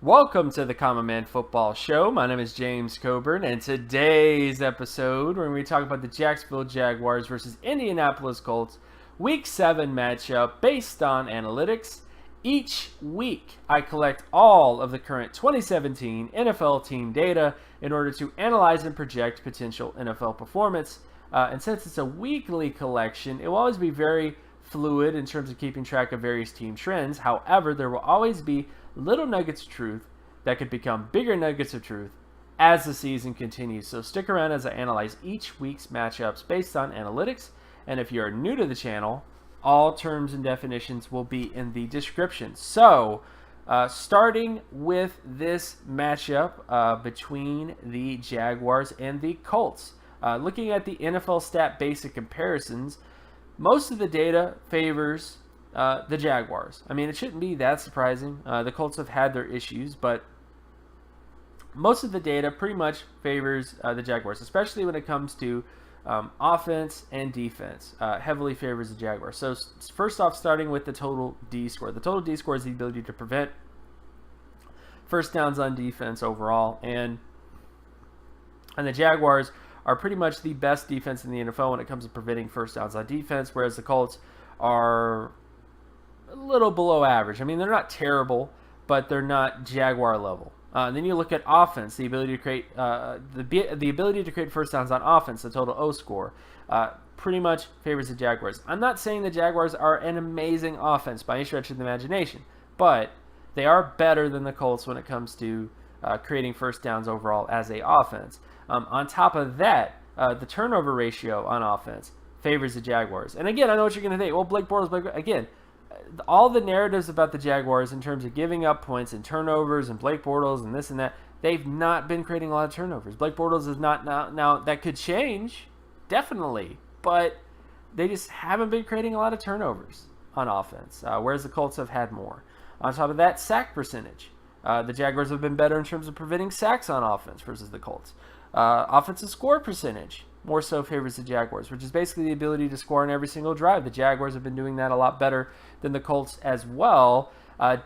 Welcome to the Common Man Football Show. My name is James Coburn, and today's episode, we're going to talk about the Jacksonville Jaguars versus Indianapolis Colts Week 7 matchup based on analytics. Each week, I collect all of the current 2017 NFL team data in order to analyze and project potential NFL performance. And since it's a weekly collection, it will always be very fluid in terms of keeping track of various team trends. However, there will always be little nuggets of truth that could become bigger nuggets of truth as the season continues. So stick around as I analyze each week's matchups based on analytics. And if you're new to the channel, all terms and definitions will be in the description. So starting with this matchup between the Jaguars and the Colts. Looking at the NFL stat basic comparisons, most of the data favors the Jaguars. I mean, it shouldn't be that surprising. The Colts have had their issues, but most of the data pretty much favors the Jaguars, especially when it comes to offense and defense. Heavily favors the Jaguars. So first off, starting with the total D score. The total D score is the ability to prevent first downs on defense overall, and the Jaguars are pretty much the best defense in the NFL when it comes to preventing first downs on defense, whereas the Colts are a little below average. I mean, they're not terrible, but they're not Jaguar level. And then you look at offense, the ability to create the ability to create first downs on offense, the total O score, pretty much favors the Jaguars. I'm not saying the Jaguars are an amazing offense by any stretch of the imagination, but they are better than the Colts when it comes to creating first downs overall as a offense. On top of that, the turnover ratio on offense favors the Jaguars. And again, I know what you're going to think. Well, Blake Bortles, again, all the narratives about the Jaguars in terms of giving up points and turnovers and Blake Bortles and this and that, they've not been creating a lot of turnovers. Blake Bortles is not now that could change, definitely, but they just haven't been creating a lot of turnovers on offense, whereas the Colts have had more. On top of that, sack percentage. The Jaguars have been better in terms of preventing sacks on offense versus the Colts. Offensive score percentage more so favors the Jaguars, which is basically the ability to score on every single drive. The Jaguars have been doing that a lot better than the Colts as well.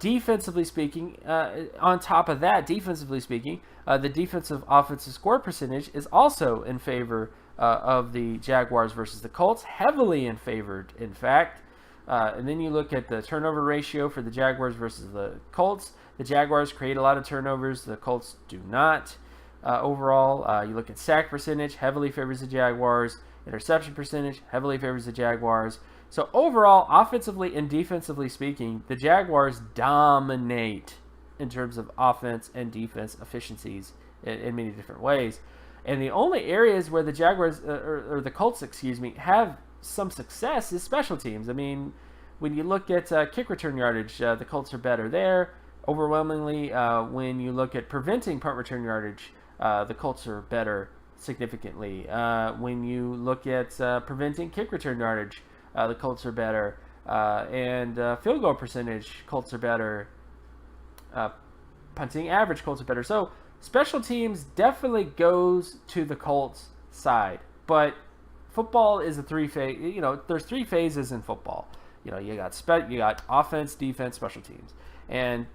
Defensively speaking, on top of that, defensively speaking, the defensive offensive score percentage is also in favor of the Jaguars versus the Colts, heavily in favor, in fact. And then you look at the turnover ratio for the Jaguars versus the Colts. The Jaguars create a lot of turnovers. The Colts do not. Overall, you look at sack percentage, heavily favors the Jaguars. Interception percentage, heavily favors the Jaguars. So overall, offensively and defensively speaking, the Jaguars dominate in terms of offense and defense efficiencies in many different ways. And the only areas where the Jaguars, or the Colts, have some success is special teams. I mean, when you look at kick return yardage, the Colts are better there. Overwhelmingly, when you look at preventing punt return yardage, the Colts are better significantly. When you look at preventing kick return yardage, the Colts are better. And field goal percentage, Colts are better. Punting average, Colts are better. So special teams definitely goes to the Colts side. But football is a three-phase. You know, there's three phases in football. You know, you got offense, defense, special teams, and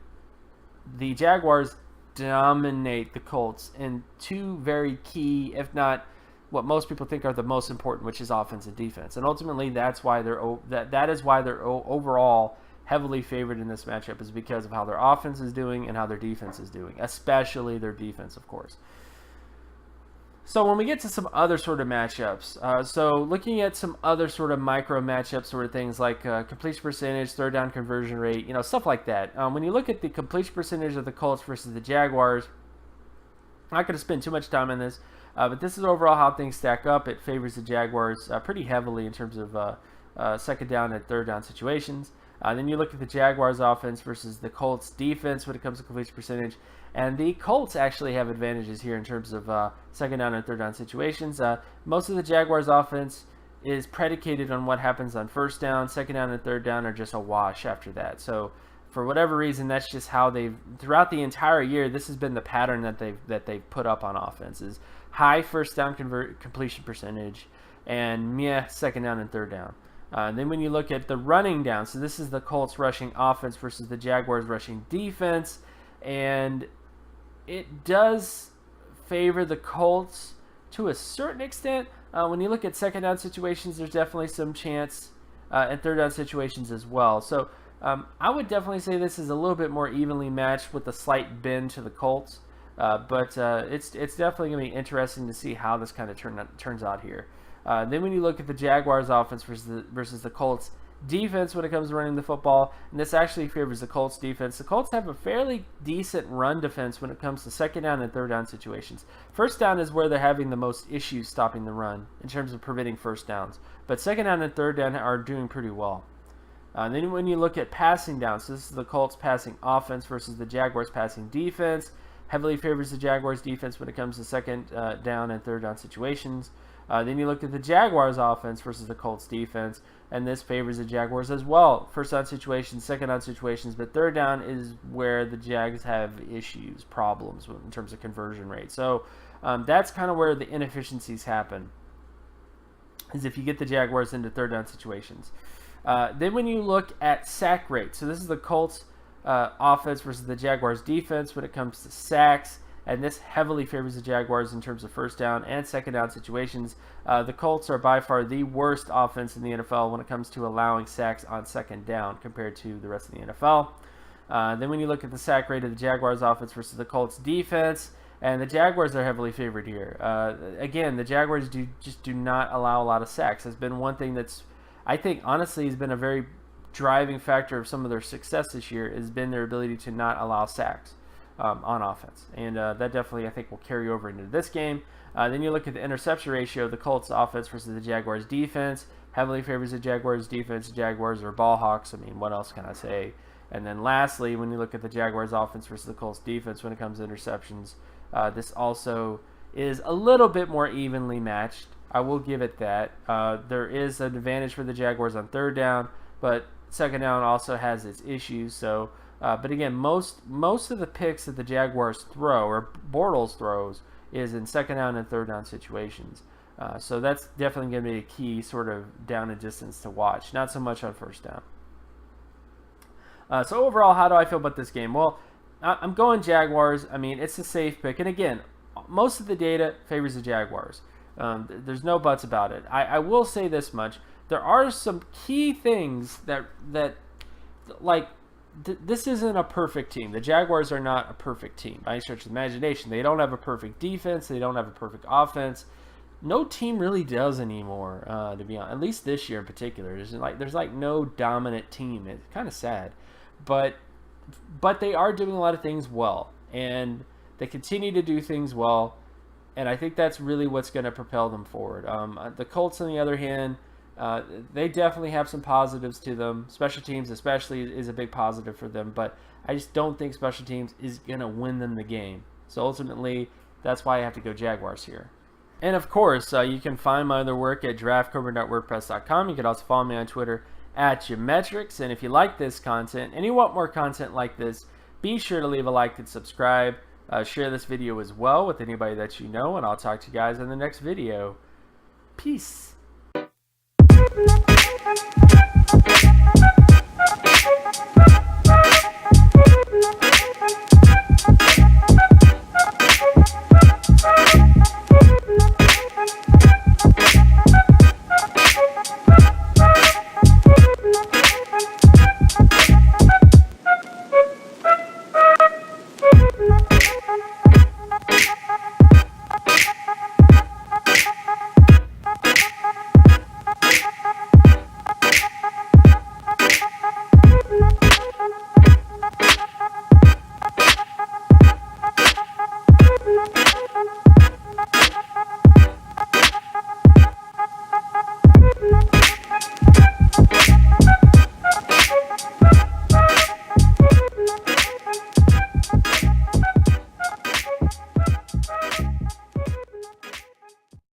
the Jaguars dominate the Colts in two very key, if not what most people think are the most important, which is offense and defense. And ultimately, that's why that is why they're overall heavily favored in this matchup, is because of how their offense is doing and how their defense is doing, especially their defense, of course. So when we get to some other sort of matchups, so looking at some other sort of micro matchups, sort of things like completion percentage, third down conversion rate, you know, stuff like that. When you look at the completion percentage of the Colts versus the Jaguars, I'm not going to spend too much time on this, but this is overall how things stack up. It favors the Jaguars pretty heavily in terms of second down and third down situations. Then you look at the Jaguars offense versus the Colts defense when it comes to completion percentage. And the Colts actually have advantages here in terms of second down and third down situations. Most of the Jaguars offense is predicated on what happens on first down. Second down and third down are just a wash after that. So for whatever reason, that's just how throughout the entire year, this has been the pattern that they've put up on offense, is high first down completion percentage and second down and third down. Then when you look at the running down, so this is the Colts rushing offense versus the Jaguars rushing defense. And it does favor the Colts to a certain extent. When you look at second down situations, there's definitely some chance, and third down situations as well. So I would definitely say this is a little bit more evenly matched with a slight bend to the Colts. But it's definitely going to be interesting to see how this kind of turns out here. Then when you look at the Jaguars offense versus the Colts defense when it comes to running the football, and this actually favors the Colts defense. The Colts have a fairly decent run defense when it comes to second down and third down situations. First down is where they're having the most issues stopping the run in terms of preventing first downs. But second down and third down are doing pretty well. Then when you look at passing down, so this is the Colts passing offense versus the Jaguars passing defense. Heavily favors the Jaguars defense when it comes to second down and third down situations. Then you look at the Jaguars offense versus the Colts defense, and this favors the Jaguars as well. First down situations, second down situations, but third down is where the Jags have issues, problems in terms of conversion rate. So that's kind of where the inefficiencies happen, is if you get the Jaguars into third down situations. Then when you look at sack rate, so this is the Colts offense versus the Jaguars defense when it comes to sacks, and this heavily favors the Jaguars in terms of first down and second down situations. The Colts are by far the worst offense in the NFL when it comes to allowing sacks on second down compared to the rest of the NFL. Then when you look at the sack rate of the Jaguars offense versus the Colts defense, and the Jaguars are heavily favored here. Again, the Jaguars do not allow a lot of sacks. Has been one thing that's, I think, honestly, has been a very driving factor of some of their success this year, has been their ability to not allow sacks on offense. And that definitely, I think, will carry over into this game. Then you look at the interception ratio of the Colts offense versus the Jaguars defense. Heavily favors the Jaguars defense. The Jaguars are ball hawks. I mean, what else can I say? And then lastly, when you look at the Jaguars offense versus the Colts defense when it comes to interceptions, this also is a little bit more evenly matched. I will give it that. There is an advantage for the Jaguars on third down, but second down also has its issues. So, but again, most of the picks that the Jaguars throw, or Bortles throws, is in second down and third down situations. So that's definitely going to be a key sort of down and distance to watch. Not so much on first down. So overall, how do I feel about this game? Well, I'm going Jaguars. I mean, it's a safe pick. And again, most of the data favors the Jaguars. There's no buts about it. I will say this much. There are some key things that like, this isn't a perfect team. The Jaguars are not a perfect team by any stretch of the imagination. They don't have a perfect defense. They don't have a perfect offense. No team really does anymore, to be honest. At least this year in particular. There's like no dominant team. It's kind of sad. But they are doing a lot of things well. And they continue to do things well. And I think that's really what's going to propel them forward. The Colts, on the other hand, they definitely have some positives to them. Special teams especially is a big positive for them. But I just don't think special teams is going to win them the game. So ultimately, that's why I have to go Jaguars here. And of course, you can find my other work at draftcoburn.wordpress.com. You can also follow me on Twitter at Geometrics. And if you like this content and you want more content like this, be sure to leave a like and subscribe. Share this video as well with anybody that you know, and I'll talk to you guys in the next video. Peace.